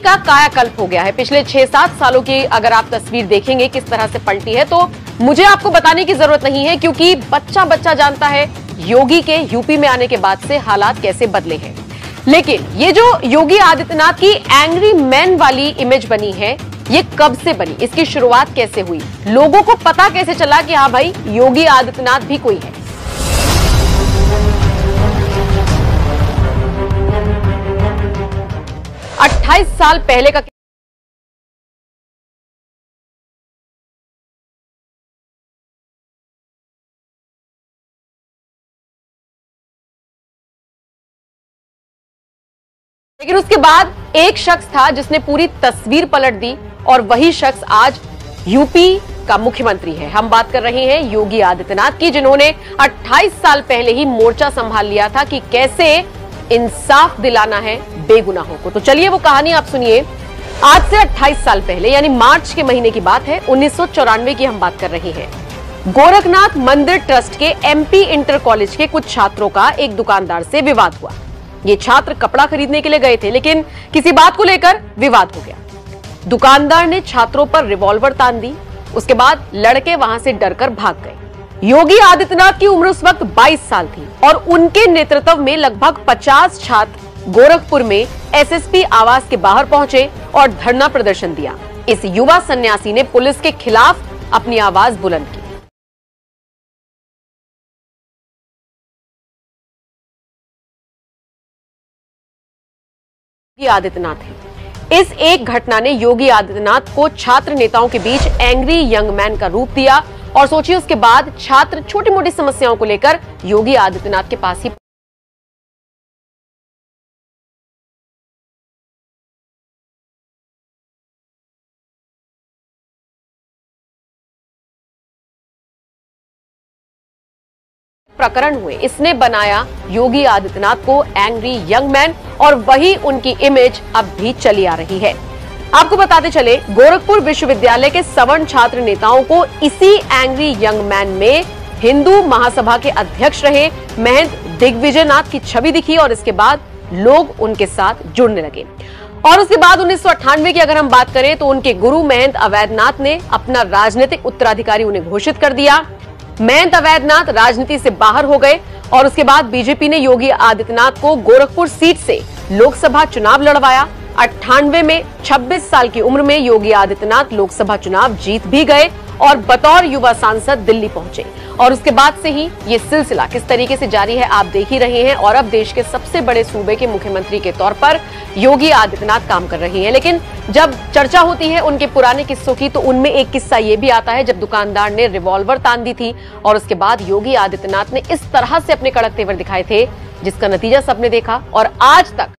का कायाकल्प हो गया है। पिछले 6-7 सालों की अगर आप तस्वीर देखेंगे किस तरह से पलटी है, तो मुझे आपको बताने की जरूरत नहीं है, क्योंकि बच्चा बच्चा जानता है योगी के यूपी में आने के बाद से हालात कैसे बदले हैं। लेकिन ये जो योगी आदित्यनाथ की एंग्री मैन वाली इमेज बनी है, ये कब से बनी, इसकी शुरुआत कैसे हुई, लोगों को पता कैसे चला कि हाँ भाई योगी आदित्यनाथ भी कोई है। अट्ठाईस साल पहले का लेकिन उसके बाद एक शख्स था जिसने पूरी तस्वीर पलट दी, और वही शख्स आज यूपी का मुख्यमंत्री है। हम बात कर रहे हैं योगी आदित्यनाथ की, जिन्होंने 28 साल पहले ही मोर्चा संभाल लिया था कि कैसे इंसाफ दिलाना है बेगुनाहों को। तो चलिए वो कहानी आप सुनिए। आज से 28 साल पहले, यानी मार्च के महीने की बात है, 1994 की हम बात कर रहे हैं। गोरखनाथ मंदिर ट्रस्ट के एमपी इंटर कॉलेज के कुछ छात्रों का एक दुकानदार से विवाद हुआ। ये छात्र कपड़ा खरीदने के लिए गए थे, लेकिन किसी बात को लेकर विवाद हो गया। दुकानदार ने छात्रों पर रिवॉल्वर तान दी। उसके बाद लड़के वहां से डरकर भाग गए। योगी आदित्यनाथ की उम्र उस वक्त 22 साल थी और उनके नेतृत्व में लगभग 50 छात्र गोरखपुर में एसएसपी आवास के बाहर पहुंचे और धरना प्रदर्शन दिया। इस युवा सन्यासी ने पुलिस के खिलाफ अपनी आवाज बुलंद की। योगी आदित्यनाथ है। इस एक घटना ने योगी आदित्यनाथ को छात्र नेताओं के बीच एंग्री यंग मैन का रूप दिया, और सोचिए उसके बाद छात्र छोटी मोटी समस्याओं को लेकर योगी आदित्यनाथ के पास ही प्रकरण हुए। इसने बनाया योगी आदित्यनाथ को एंग्री यंग मैन, और वही उनकी इमेज अब भी चली आ रही है। आपको बताते चले, गोरखपुर विश्वविद्यालय के सवर्ण छात्र नेताओं को इसी एंग्री यंग मैन में हिंदू महासभा के अध्यक्ष रहे महंत दिग्विजयनाथ की छवि दिखी, और इसके बाद लोग उनके साथ जुड़ने लगे। और उसके बाद 1998 की अगर हम बात करें, तो उनके गुरु महंत अवैधनाथ ने अपना राजनीतिक उत्तराधिकारी उन्हें घोषित कर दिया। महंत अवैधनाथ राजनीति से बाहर हो गए, और उसके बाद बीजेपी ने योगी आदित्यनाथ को गोरखपुर सीट से लोकसभा चुनाव लड़वाया। 98 में 26 साल की उम्र में योगी आदित्यनाथ लोकसभा चुनाव जीत भी गए और बतौर युवा सांसद दिल्ली पहुंचे। और उसके बाद से ही ये सिलसिला किस तरीके से जारी है आप देख ही रहे हैं, और अब देश के सबसे बड़े सूबे के मुख्यमंत्री के तौर पर योगी आदित्यनाथ काम कर रही हैं। लेकिन जब चर्चा होती है उनके पुराने किस्सों की, तो उनमें एक किस्सा ये भी आता है जब दुकानदार ने रिवॉल्वर तान दी थी, और उसके बाद योगी आदित्यनाथ ने इस तरह से अपने कड़क तेवर दिखाए थे, जिसका नतीजा सबने देखा। और आज तक